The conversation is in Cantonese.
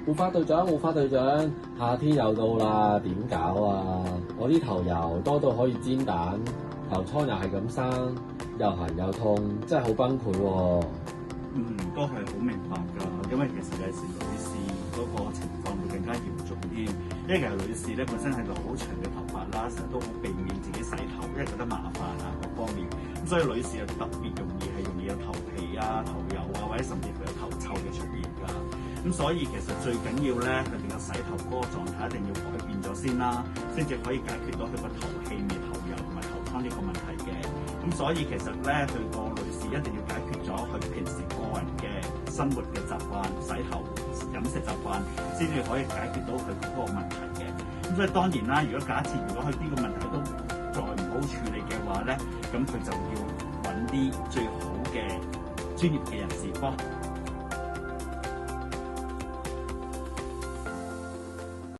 護髮隊長，護髮隊長，夏天又到啦，點搞啊？我啲頭油多到可以煎蛋，頭瘡又係咁生，又痕又痛，真係好崩潰喎。都係好明白㗎，因為其實有時女士嗰個情況會更加嚴重添，因為其實女士咧本身係個好長嘅頭髮啦，成日都好避免自己洗頭，因為覺得麻煩啊各方面，咁所以女士又特別容易有頭皮啊、頭油啊，或者甚至乎有頭臭嘅出現㗎。咁所以其實最緊要咧，佢哋個洗頭嗰個狀態一定要改變咗先啦，先至可以解決到佢個頭氣味、頭油同埋頭瘡呢個問題嘅。咁所以其實咧，對個女士一定要解決咗佢平時個人嘅生活嘅習慣、洗頭、飲食習慣，先至可以解決到佢嗰個問題嘅。咁所以當然啦，如果假設佢呢個問題都再唔好處理嘅話咧，咁佢就要揾啲最好嘅專業嘅人士幫